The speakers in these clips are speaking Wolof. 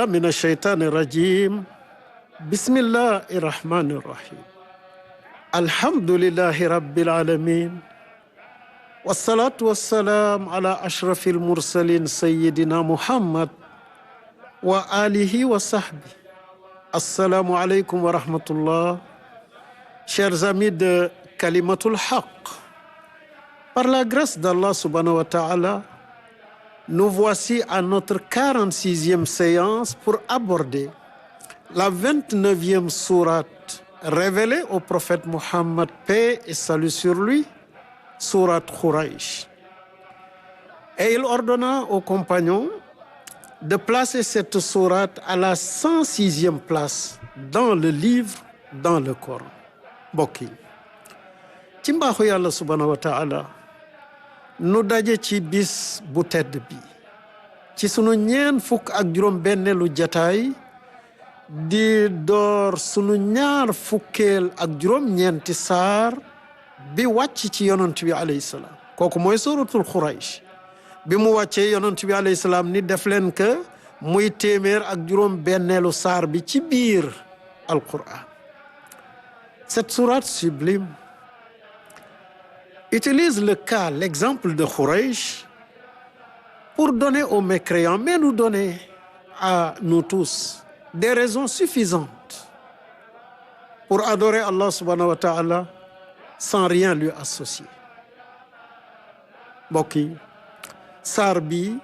من الشيطان الرجيم بسم الله الرحمن الرحيم الحمد لله رب العالمين والصلاة والسلام على أشرف المرسلين سيدنا محمد وآله وصحبه. Assalamu alaikum wa rahmatullah. Chers amis de Kalimatul Haq, par la grâce d'Allah subhanahu wa ta'ala, nous voici à notre 46e séance pour aborder la 29e sourate révélée au prophète Mohammed, paix et salut sur lui, sourate Quraysh. Et il ordonna aux compagnons de placer cette sourate à la 106e place dans le livre, dans le Coran. Mbokk yi ci mbaaxu yàlla subhanahu wa ta'ala nu daje ci bis bu tedd bi ci sunu ñeen fukk ak juróom benneelu jataay di door sunu ñaar fukkeel ak juróom ñeenti saar bi wàcc ci yonent bi alayhi salaam kooku mooy suratul Quraysh bi mu wàccee yonent bi alayhi salaam ni def leen que muy téeméer ak juróom benneelu saar bi ci biir Al-Qur'an. Cette sourate sublime utilise le cas, l'exemple de Quraysh pour donner aux mécréants, mais nous donner à nous tous des raisons suffisantes pour adorer Allah subhanahu wa ta'ala sans rien lui associer. Mbokk yi saar bi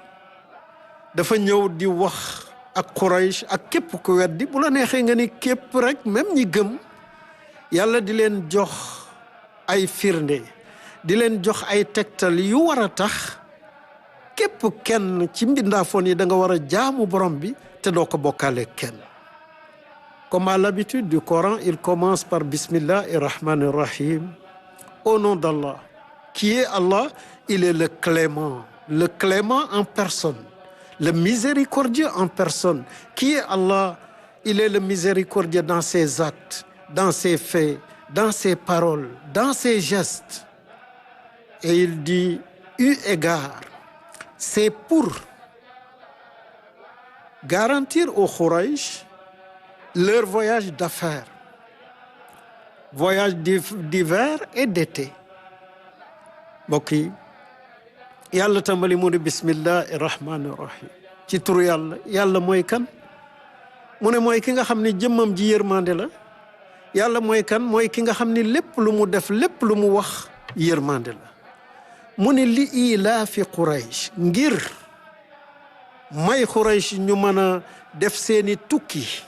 dafa ñëw di wax ak Quraysh ak képp ku weddi bu la neexee nga ni képp rek même ñi gëm yàlla di leen jox ay firnde di leen jox ay tegtal yu war a tax képp kenn ci mbindaafoon yi da nga war a jaamu borom bi te doo ko bokkaale kenn. Comme à l'habitude du Coran, il commence par Bismillahir Rahmanir Rahim, au nom d'Allah. Qui est Allah? Il est le clément en personne, le miséricordieux en personne. Qui est Allah? Il est le miséricordieux dans ses actes, dans ses faits, dans ses paroles, dans ses gestes. Et il dit, eu égard, c'est pour garantir aux Quraysh leur voyage d'affaires, voyage d'hiver et d'été. Mbokk yi yàlla tàmbali mu ne bismillahi rahmani rahim ci turu yàlla mooy kan mu ne mooy ki nga xam ne jëmmam ji yërmande la yàlla mooy kan mooy ki nga xam ne lépp lu mu def lépp lu mu wax yërmande la mu ne li ilaafi Quraysh ngir may Quraysh ñu mën a def seeni tukki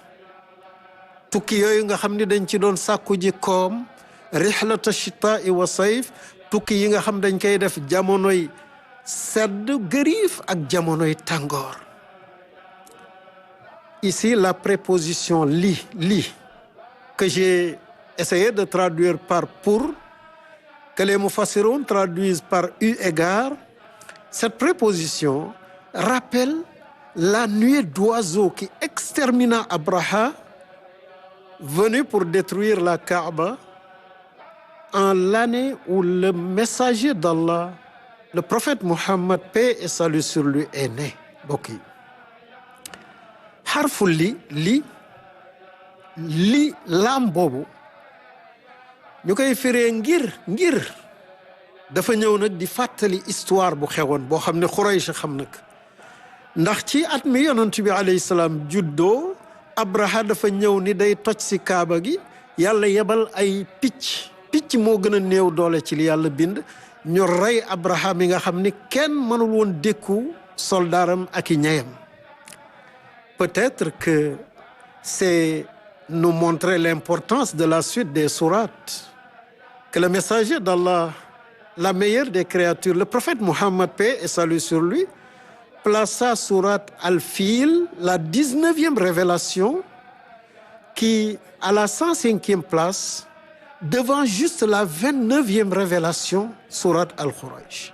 yooyu nga xam ne dañ ci doon sàkku ji koom rihlata shitaa'i wa sayf tukki yi nga xam dañ koy def jamonoy sedd gëriif ak jamonoy tàngoor. Ici la préposition li que j'ai essayé de traduire par pour, que les mufassiroun traduisent par eu égard. Cette préposition rappelle la nuée d'oiseaux qui extermina Abraha, venu pour détruire la Kaaba en l'année où le messager d'Allah, le prophète Mohammed, paix et salut sur lui, est né. Mbokk yi xarfu li laam boobu ñu koy firee ngir dafa ñëw nag di fàttali histoire bu xewoon boo xam ne Quraysh xam nag ndax ci at mi yonent bi alayhi salaam juddoo Abraha dafa ñëw ni day toj si kaaba gi yàlla yebal ay picc moo gën a néew doole ci li yàlla bind ñu rey Abraha mi nga xam ni kenn mënul woon dékku soldaaram ak i ñeyam. Peut-être que c'est nous montrer l'importance de la suite des sourates, que le messager d'Allah, la meilleure des créatures, le prophète Mohammed, paix et salut sur lui, plaça sourate Al-Fil, la 19e révélation, qui à la 105e place, devant juste la 29e révélation, sourate Al-Quraysh.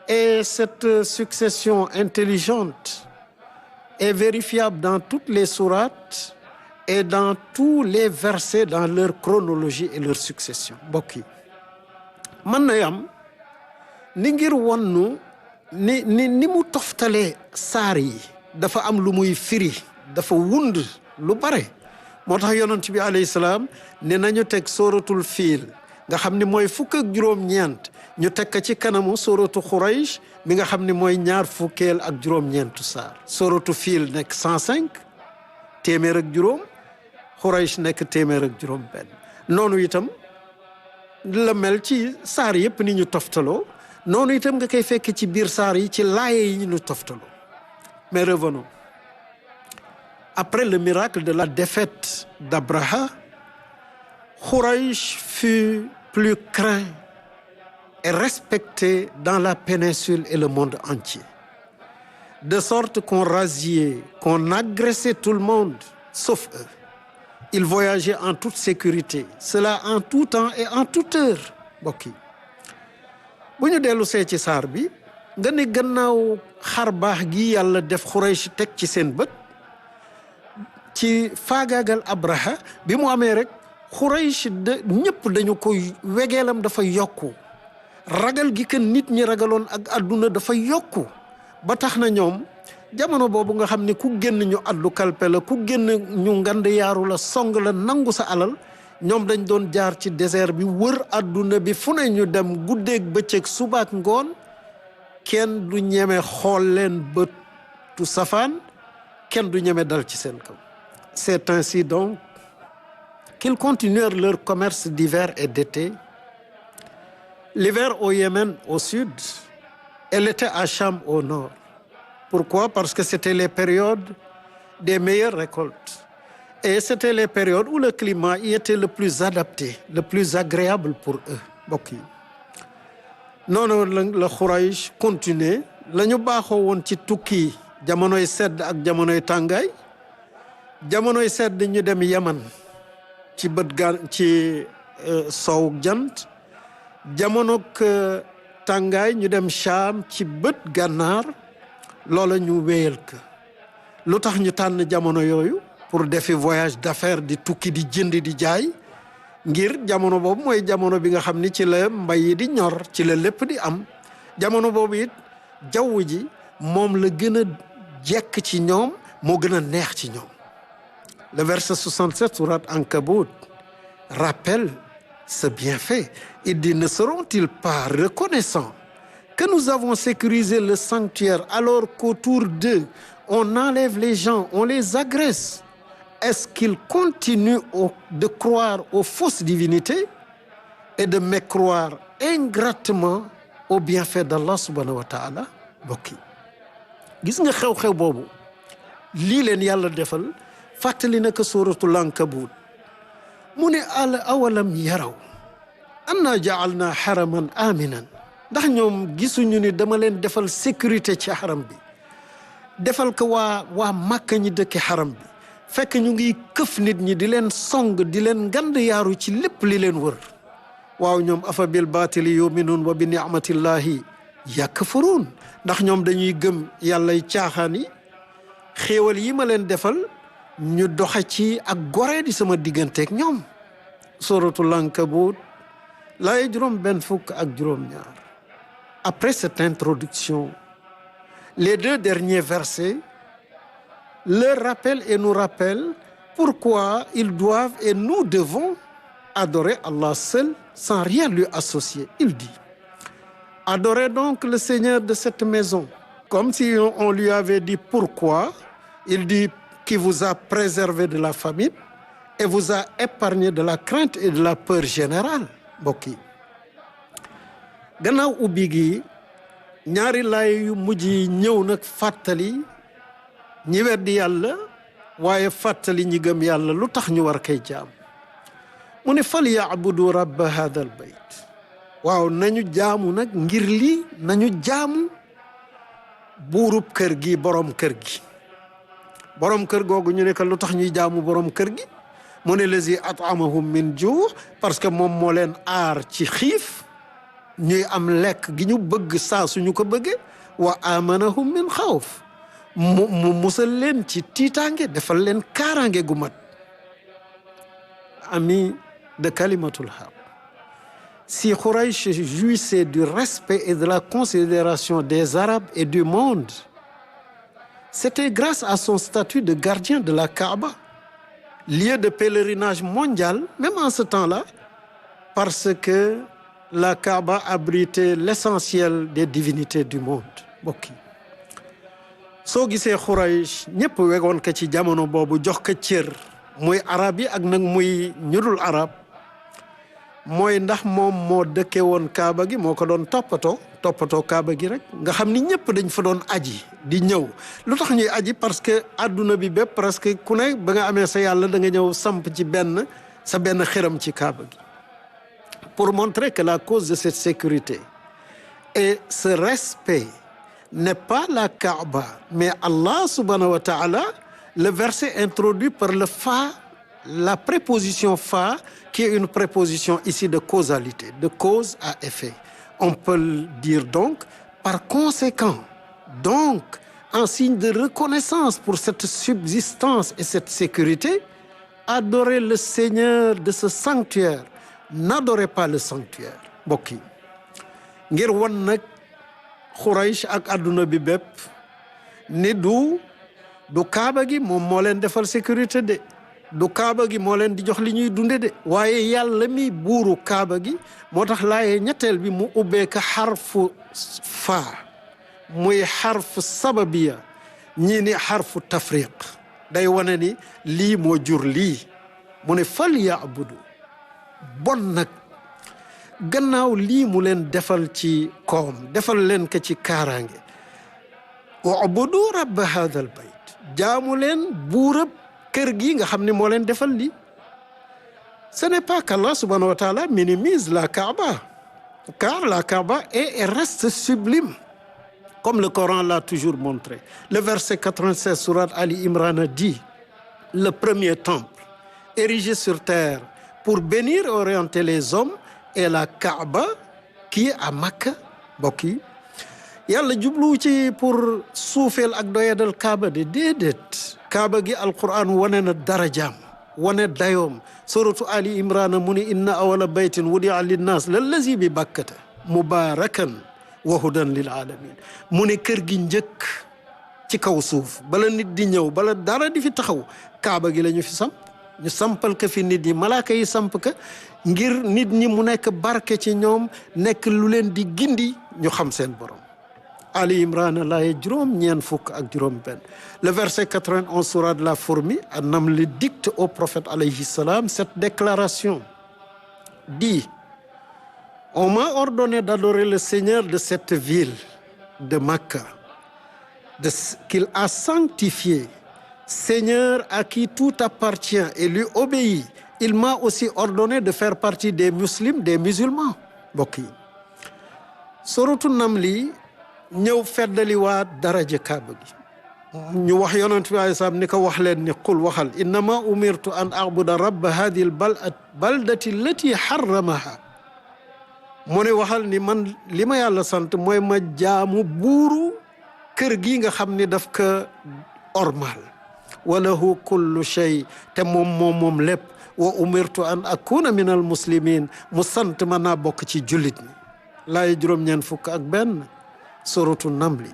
Et cette succession intelligente est vérifiable dans toutes les sourates et dans tous les versets dans leur chronologie et leur succession. Mbokk yi mën na yam ni ngir wonnu ni mu toftalee saar yi dafa am lu muy firi dafa wund lu bare moo tax yonent bi alayhi salaam ne nañu teg sóoratul fiil nga xam ni mooy fukk ak juróom-ñeent ñu teg ko ci kanamu sóoratu Xuraysh mi nga xam ni mooy ñaar fukkeel ak juróom-ñeentu saar sóoratu fiil nekk 105 téeméer ak juróom Xuraysh nekk téeméer ak juróom benn noonu itam la mel ci saar yëpp ni ñu toftaloo noonu itam nga koy fekk ci biir saar yi ci laaye yi ñu toftaloo mais revenons après le miracle de la défaite d'Abraha, Quraysh fut plus craint et respecté dans la péninsule et le monde entier. De sorte qu'on razziait, qu'on agressait tout le monde, sauf eux. Ils voyageaient en toute sécurité, cela en tout temps et en toute heure. Mbokk yi bu ñu dellu see ci saar bi nga ne gannaaw xar baax gi yàlla def Quraysh teg ci seen bët ci faagaagal Abraha bi mu amee rek Quraysh ñëpp dañu koy wegeelam dafa yokku ragal gi que nit ñi ragaloon ak àdduna dafa yokku ba tax na ñoom jamono boobu nga xam ne ku génn ñu addu kalpe la ku génn ñu ngand yaaru la song la nangu sa alal ñoom dañ doon jaar ci désert bi wër àdduna bi fu ne ñu dem guddeeg bëccëg subaak ngoon kenn du ñeme xool leen bëtu safaan kenn du ñeme dal ci seen kaw. C'est ainsi donc qu'ils continuèrent leur commerce d'hiver et d'été. L'hiver au Yémen au sud et l'été à Cham au nord. Pourquoi? Parce que c'était les périodes des meilleures récoltes. Et c'était les périodes où le climat y était le plus adapté, le plus agréable pour eux. Mbokk yi noonu la Quraysh continuer la ñu baaxoo woon ci tukki jamonoy sedd ak jamonoy tàngaay. jamonoy sedd ñu dem Yaman ci ci soow jant jamonook tàngaay ñu dem Cham ci bët gànnaar loola ñu wéyal ko lu tax ñu tànn jamono yooyu pour defi voyage d'affaires di tukki di jënd di jaay ngir jamono boobu mooy jamono bi nga xam ni ci la mbay yi di ñor ci la lépp di am jamono boobu it jaww ji moom la gën a jekk ci ñoom moo gën a neex ci ñoom. Le verset 67 sourate Ankabut rappelle ce bienfait. Il dit: ne seront-ils pas reconnaissants que nous avons sécurisé le sanctuaire alors qu'autour d'eux on enlève les gens, on les agresse? Est-ce qu'ils continuent de croire aux fausses divinités et de mécroire ingratement aux bienfaits d'Allah subhanahu wa ta'ala? Mbokk yi gis nga xew-xew boobu lii leen yàlla defal fàttali na ko suuratul Ankabut mu ne awalam yaraw anna ja'alna haraman aminan ndax ñoom gisuñu ni dama leen defal sécurité ci xaram bi defal ko waa Màkka ñi dëkk xaram bi fekk ñu ngi këf nit ñi di leen song di leen ngand yaaru ci lépp li leen wër waaw ñoom afa bil baatili yuminuun wa bi ni'matillahi yakfuruun ndax ñoom dañuy gëm yàllay caaxaan yi xéewal yi ma leen defal ñu doxe ci ak goree di sama digganteeg ñoom. Suratul Ankabut laay juróom benn fukk ak juróom ñaar. Après cette introduction, les deux derniers versets leur rappellent et nous rappellent pourquoi ils doivent et nous devons adorer Allah seul sans rien lui associer. Il dit: adorez donc le Seigneur de cette maison. Comme si on lui avait dit pourquoi. Il dit: qui vous a préservé de la famine et vous a épargné de la crainte et de la peur générale. Mbokk yi gannaaw ubbi gi ñaari laay yu mujj yi ñëw nag fàttali ñi weddi yàlla waaye fàttali ñi gëm yàlla lu tax ñu war koy jaam. mu ne fal ya'budu rabba hadha al bayt. waaw nañu jaamu nag ngir lii nañu jaamu buurub kër gi borom kër gi. borom kër googu ñu ne ko lu tax ñuy jaamu borom kër gi mu ne lazi at'amahum min juu parce que moom moo leen aar ci xiif ñuy am lekk gi ñu bëgg saa suñu ko bëggee wa amanahum min xawf mu musal leen ci tiitaange defal leen kaaraange gu mat. Ami de kalimatul haq, si Quraysh jouissait du respect et de la considération des Arabes et du monde, c'était grâce à son statut de gardien de la Kaaba, lieu de pèlerinage mondial, même en ce temps-là, parce que la Kaaba abritait l'essentiel des divinités du monde. Mbokk yi soo gisee Quraysh ñëpp wegoon ko ci jamono boobu jox ko cër muy arab yi ak nag muy ñudul arab mooy ndax moom moo dëkke woon Kaaba gi moo ko doon toppatoo Kaaba gi rek nga xam ni ñëpp dañ fa doon aji di ñëw lu tax ñuy aji parce que adduna bi bépp presque ku ne ba nga amee sa yàlla da nga ñëw samp ci benn xiram ci Kaaba gi pour montrer que la cause de cette sécurité et ce respect n'est pas la Kaaba, mais Allah subhanahu wa ta'ala, le verset introduit par le fa, la préposition fa, qui est une préposition ici de causalité, de cause à effet. On peut le dire donc, par conséquent, donc, en signe de reconnaissance pour cette subsistance et cette sécurité, adorez le Seigneur de ce sanctuaire. N'adorez pas le sanctuaire. Mbokk yi ngir won nag Quraysh ak adduna bi bépp ni du Kaaba gi moom moo leen defal sécurité de du Kaaba gi moo leen di jox li ñuy dunde de waaye yàlla mi buuru Kaaba gi moo tax laaye ñetteel bi mu ubbee ka xarfu faa muy xarfu sababiya ñii ni xarfu tafriq day wane ni lii moo jur lii mu ne fal yaabudu bon nag gannaaw lii mu leen defal ci koom defal leen ko ci kaaraange ubudu rabba hadha al bayt jaamu leen buurab kër gi nga xam ne moo leen defal lii. Ce n'est pas qu'Allah subhanahu wa ta'ala minimise la Kaaba, car la Kaaba est et reste sublime, comme le Coran l'a toujours montré. Le verset 96 sourate Ali Imran dit: le premier temple érigé sur terre pour bénir et orienter les hommes est la Kaaba qui est à Makka. Mbokk yi yàlla jublu ci pour suufeel ak doyadal Kaaba de déedéet. Kaaba gi alquran wane na darajaam wane dayoom. suratu Ali Imran mu ni inna awala baytin wudia linnaas lallazi bi bakkata mubarakan wa hudan lil alamin mu ne kër gi njëkk ci kaw suuf bala nit di ñëw bala dara di fi taxaw Kaaba gi la ñu fi samp ñu sampal ka fi nit yi malaaka yi samp ka ngir nit ñi mu nekk barke ci ñoom nekk lu leen di gindi ñu xam seen borom. Ali Imran laaye juróom-ñeent fukk ak juróom-benn. Le verset 91 sourate de la Fourmi An-Naml dicte au prophète alayhi salam cette déclaration dit: on m'a ordonné d'adorer le Seigneur de cette ville de Makka, qu'il a sanctifié, Seigneur à qui tout appartient et lui obéit. Il m'a aussi ordonné de faire partie des musulmans. Mbokk yi suratu Namli ñëw feddaliwaat daraja Kaaba gi ñu wax yonent bi alayhi salaam ni ko wax leen ni qul waxal innama umirtu an abuda rabba hadihi baldati allati harramaha mu ne waxal ni man li ma yàlla sant mooy ma jaamu buuru kër gi nga xam ni daf ko ormal walahu kullu shay te moom lépp wa umirtu an akuna min al muslimin mu sant ma naa bokk ci jullit ñi laay juróom-ñeent fukk ak benn Suratu Namli.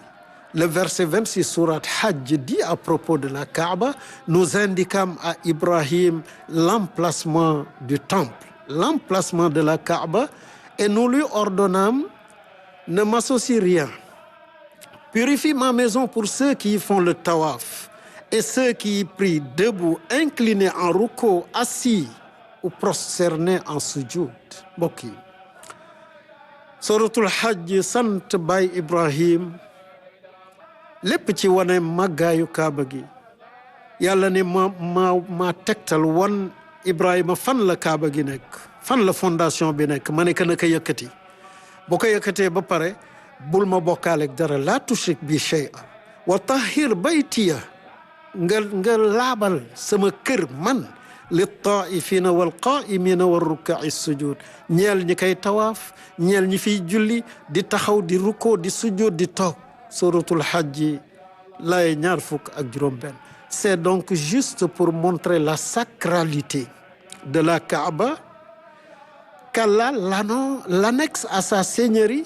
Le verset 26 sourate Hajj dit à propos de la Kaaba: nous indiquâmes à Ibrahim l'emplacement du temple, l'emplacement de la Kaaba, et nous lui ordonnâmes: ne m'associe rien. Purifie ma maison pour ceux qui y font le tawaf et ceux qui y prient debout, inclinés en ruku, assis ou prosternés en sujud. Mbokk yi suratul Hajj sant Baay Ibrahim lépp ci wane màggaayu Kaaba gi yàlla ne ma tegtal wan Ibrahima fan la Kaaba gi nekk fan la fondation bi nekk ma ne ka naka yëkkati boo ko yëkkatee ba pare bul ma bokkaaleeg dara la tushrik bi shay'a wa tahhir baytiya nga laabal sama kër man li taifina wal qaimina wal rukai sujud ñeel ñi koy tawaaf ñeel ñi fiy julli di taxaw di rukkoo di sujud di toog suratul Hajj lay ñaar fukk ak juróom-benn. C'est donc juste pour montrer la sacralité de la Kaaba qu'Allah l'annexe à sa seigneurie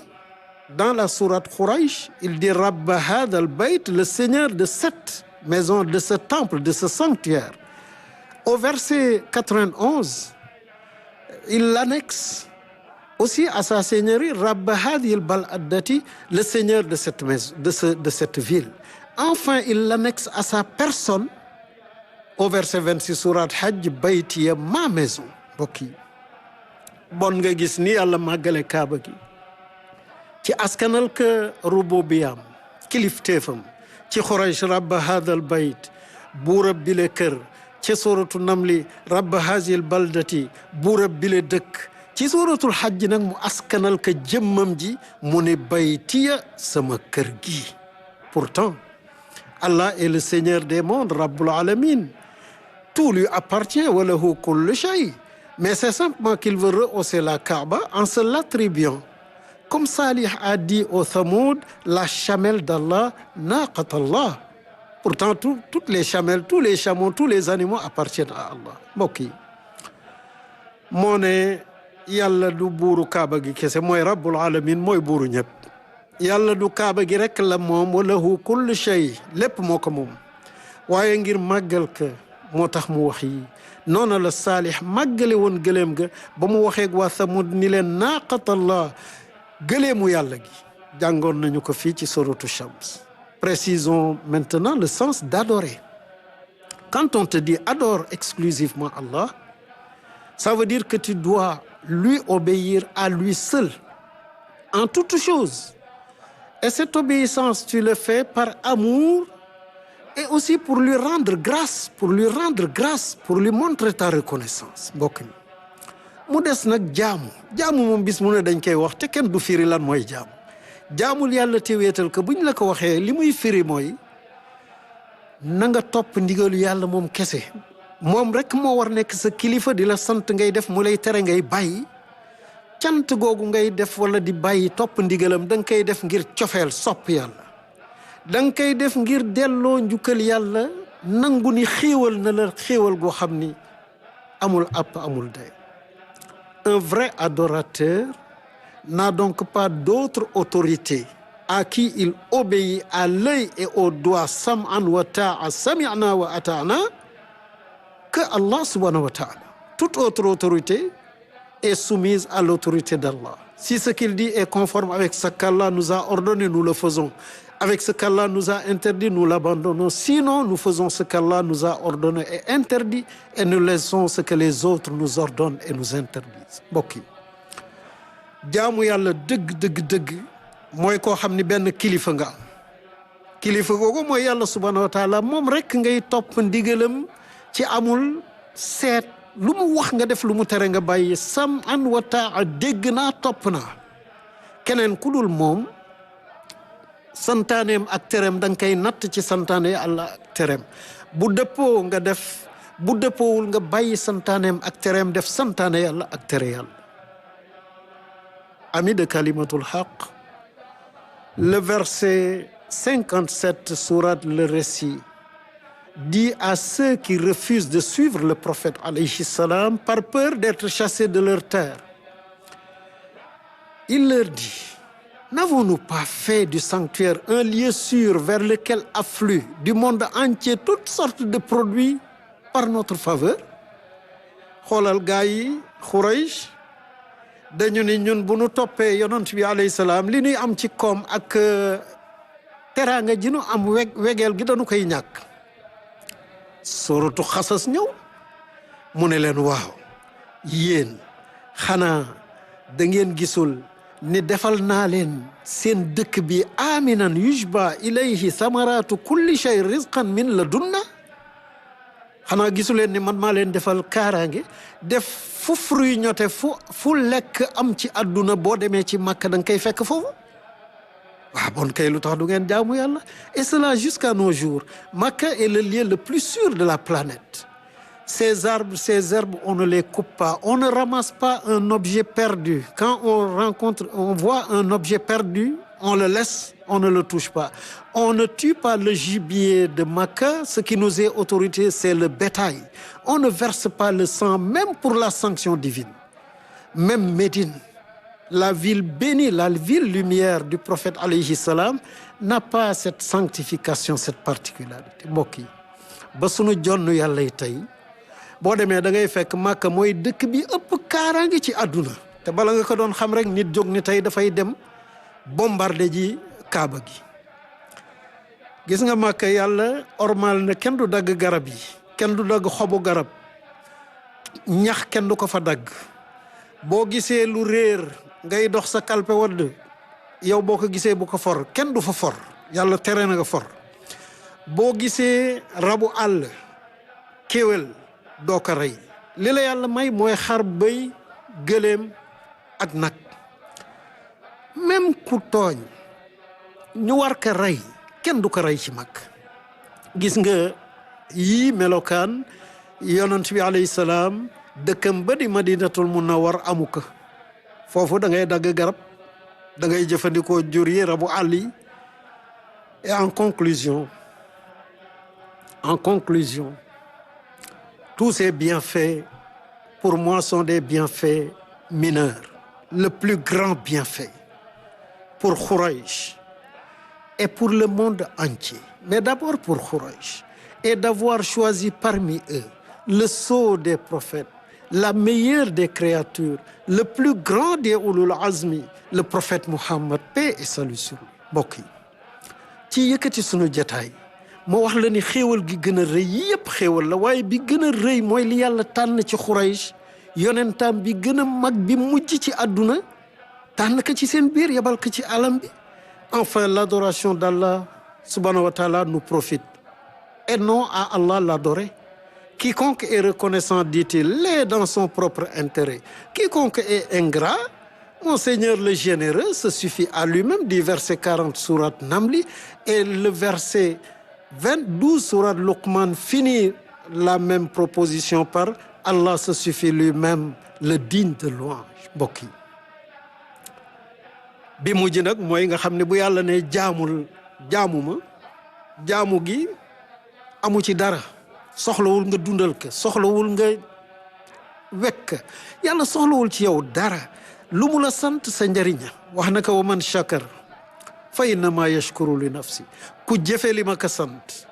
Dans la sourate Quraysh, il dit Rabba hadha al-bayt, le Seigneur de cette maison, de ce temple, de ce sanctuaire. Au verset 91, il l'annexe aussi à sa seigneurie, Rabba hadhihi al-baladati, le Seigneur de cette maison, de cette ville. Enfin, il l'annexe à sa personne au verset 26 sourate Hajj, baytiya, ma maison. Mbokk yi bon nga gis ni Yàlla màggale Kaaba gi ci askanal ka rububiyam kilifteefam ci Quraysh rabba hadal bayt buurab bile kër ci suratu namli rabba hazil baldati buurab bile dëkk ci suratul Hajj nag mu askanal ka jëmmam ji mu ne baytiya sama kër gi. Pourtant Allah est le Seigneur des mondes, Rabbul Alamin. Tout lui appartient, wa lahu kullu shay. Mais c'est simplement qu'il veut rehausser la Kaaba en se l'attribuant. Comme Salih a dit au Thamoud, la chamelle d'Allah, naqat Allah. Pourtant, toutes les chamelles, tous les chameaux, tous les animaux appartiennent à Allah. Mbokk yi moo ne yàlla du buuru Kaaba gi kese mooy Rabbul Alamin, mooy buuru ñëpp. Yàlla du Kaaba gi rek la moom, wa lahu kullu shay, lépp moo ko moom. waaye ngir màggal ka moo tax mu wax yi noonu la Saalix màggale woon gëléem ga ba mu waxee ak waa Samud ni leen naaqatallah, gëléemu yàlla gi. jàngoon nañu ko fii ci suratu Shams. Précisons maintenant le sens d'adorer. Quand on te dit adore exclusivement Allah, ça veut dire que tu dois lui obéir à lui seul en toutes choses. Et cette obéissance, tu le fais par amour et aussi pour lui rendre grâce, pour lui montrer ta reconnaissance. Mbokk mi mu des nag jaamu moom bis mu ne dañ koy wax te kenn du firi lan mooy jaamul yàlla te wéetal ko buñ la ko waxee li muy firi mooy na nga topp ndigalu yàlla moom kese. moom rek moo war nekk sa kilifa di la sant ngay def mu lay tere ngay bàyyi. cant googu ngay def wala di bàyyi topp ndigalam da nga koy def ngir cofeel sopp yàlla. da nga koy def ngir delloo njukkal yàlla nangu ni xéewal na la xéewal goo xam ni amul àpp amul day. Un vrai adorateur n'a donc pas d'autre autorité à qui il obéit à l'œil et au doigt, sam'an wa ta'a, sami'na wa ata'na, que Allah subhanahu wa ta'ala. Toute autre autorité est soumise à l'autorité d'Allah. Si ce qu'il dit est conforme avec ce qu'Allah nous a ordonné, nous le faisons. Avec ce qu'Allah nous a interdit, nous l'abandonnons. Sinon, nous faisons ce qu'Allah nous a ordonné et interdit et nous laissons ce que les autres nous ordonnent et nous interdisent. Mbokk yi jaamu yàlla dëgg mooy koo xam ni benn kilifa nga am. kilifa googu mooy yàlla subhanahu wa taala, moom rek ngay topp ndigalam ci amul seet lu mu wax nga def, lu mu tere nga bàyyi. sam'an wa ta'a, dégg naa topp naa. keneen ku dul moom santaaneem ak tereem da nga koy natt ci santaane Allah ak tereem. bu dëppoo nga def, bu dëppoowul nga bàyyi santaaneem ak tereem, def santaane yàlla ak tere yàlla. Amis de Kalimatul Haq, le verset 57 sourate le récit dit à ceux qui refusent de suivre le prophète alayhi salam par peur d'être chassés de leur terre. Il leur dit: n'avons-nous pas fait du sanctuaire un lieu sûr vers lequel affluent du monde entier toutes sortes de produits par notre faveur? xoolal gaa yi Quraysh dañu ni ñun bu nu toppee yonent bi alayhi salaam li ñuy am ci koom ak teraanga ji nu am wegeel gi dañu koy ñàkk. suratu Xasas ñëw mu ne leen waaw yéen xanaa da ngeen gisul ni defal naa leen seen dëkk bi aminan yujba ilayhi samaratu kulli shay rizqan min ladunna. xanaa gisuleen ni man maa leen defal kaaraange def fu fruit ñote fu lekk am ci àdduna boo demee ci Makka da nga koy fekk foofu. waaw bon kay lu tax du ngeen jaamu yàlla? Et cela jusqu'à nos jours. Makka est le lieu le plus sûr de la planète. Ces arbres, ces herbes, on ne les coupe pas. On ne ramasse pas un objet perdu. Quand on voit un objet perdu, on le laisse, on ne le touche pas. On ne tue pas le gibier de Makka. Ce qui nous est autorisé, c'est le bétail. On ne verse pas le sang, même pour la sanction divine. Même Médine, la ville bénie, la ville lumière du prophète alayhi salam n'a pas cette sanctification, cette particularité mbokk yi ba sunu jonn yàlla yi tey boo demee da ngay fekk Màkka mooy dëkk bi ëpp kaaraange ci àdduna te bala nga ko doon xam rek nit jóg ni tey dafay dem bombarder ji Kaaba gi gis nga Màkka yàlla ormal na kenn du dagg garab yi kenn du dagg xobu garab ñax kenn du ko fa dagg boo gisee lu réer ngay dox sa kalpe wadd yow boo ko gisee bu ko for kenn du fa for yàlla tere na nga for boo gisee rabu àll kéwél doo ko rey li la yàlla may mooy xar bëy gëléem ak nag même ku tooñ ñu war ko rey kenn du ko rey ci mag gis nga yii melokaan yonent bi alayhi salaam dëkkam ba di madinatul munawwar amu ko foofu da ngay dagg garab da ngay jëfandikoo jur yi rabu àll yi et en conclusion tous ces bienfaits pour moi sont des bienfaits mineurs le plus grand bienfait pour Khouraïch et pour le monde entier mais d'abord pour Khouraïch et d'avoir choisi parmi eux le sceau des prophètes la meilleure des créatures le plus grand des ulul azmi le prophète Muhammad paix et salut sur lui mbokk yi ci yëkkati sunu jataay moo wax la ni xéewal gi gën a rëy yépp xéewal la waaye bi gën a rëy mooy li yàlla tànn ci Khouraïch yonentam bi gën a mag bi mujj ci àdduna tànn ko ci seen biir yebal ko ci alam bi enfin l'adoration d'Allah subhanahu wa ta'ala nous profite et non à Allah l'adorer. Quiconque est reconnaissant, dit-il, l'est dans son propre intérêt. Quiconque est ingrat, mon Seigneur le généreux se suffit à lui-même, dit verset 40 sourate Namli, et le verset 12 sourate Luqman finit la même proposition par Allah se suffit lui-même, le digne de louange. Mbokk yi bi mujj nag mooy nga xam ne bu yàlla ne jaamuma jaamu gi amu ci dara soxlawul nga dundal ko soxlawul nga wekk yàlla soxlawul ci yow dara lu mu la sant sa njariña wax na ko wa man shakar fa innama yashkuru li nafsi ku jëfe li ma ko sant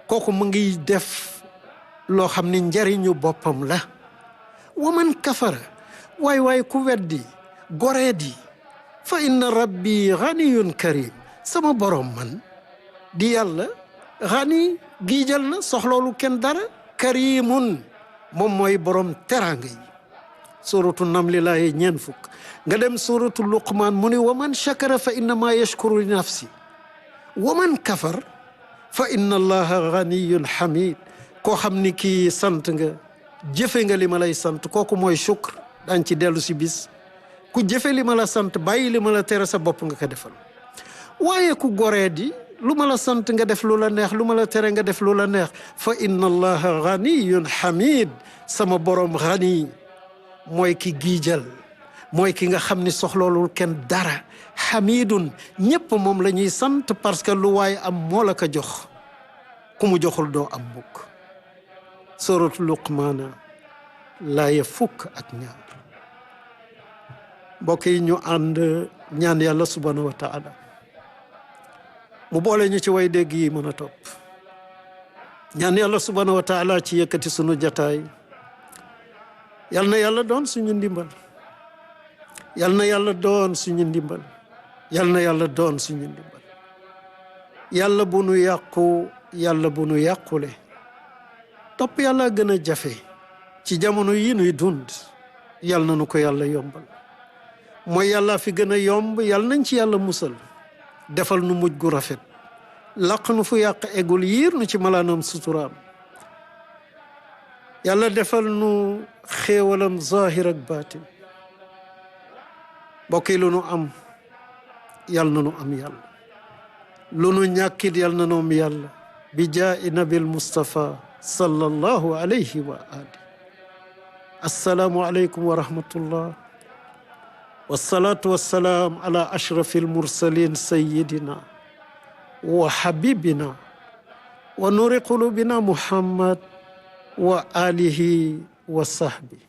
kooku mu ngi def loo xam ne njariñu boppam la wa man kafara waay ku weddi goreedi fa inna rabbi ghaniyun karim sama borom man di yàlla xani giijal na soxloolu kenn dara karimun moom mooy borom teraanga yi suratu namli laaye ñeen fukk nga dem suratu luqman mu ni wa man shakara fa innama yashkuru li nafsi wa man kafar fa inna allaha ganiyun hamid koo xam ni kii sant nga jëfe nga li ma lay sant kooku mooy shukr daañ ci dellu si bis ku jëfe li ma la sant bàyyi li ma la tere sa bopp nga ko defal waaye ku goree di lu ma la sant nga def lu la neex lu ma la tere nga def lu la neex fa inna allaha ganiyun hamid sama borom gani mooy ki giijal mooy ki nga xam ni soxloolul kenn dara hamidun ñépp moom la ñuy sant parce que lu waay am moo la ko jox ku mu joxul doo am mukk suratu luqmaana laaya fukk ak ñaar mbokk yi ñu ànd ñaan yàlla subhanahu wa taala mu boole ñu ci way dégg yi mën a topp ñaan yàlla subhanahu wa taala ci yëkkati sunu jataay yal na yàlla doon suñu ndimbal yal na yàlla doon suñu ndimbal yal na yàlla doon suñu ndimbal yàlla bu nu yàqu yàlla bu nu yàqule topp yàlla gën a jafe ci jamono yi nuy dund yal na nu ko yàlla yombal mooy yàlla fi gën a yomb yal nañ ci yàlla musal defal nu mujj gu rafet laq nu fu yàq egul yiir nu ci malaanam suturaam yàlla defal nu xéewalam zahir ak baatin mbokk yi lu nu am yal na nu am yàlla lu nu ñàkkit yal na nu am yàlla bi jaa'i nabil Mustafa sallallahu alayhi wa ali assalaamu aleykum wa rahmatullah wasalaatu wasalaam ala ashrafi almursalin sayidina wa habibina wa nuri qulubina muhammad wa alihi wa sahbi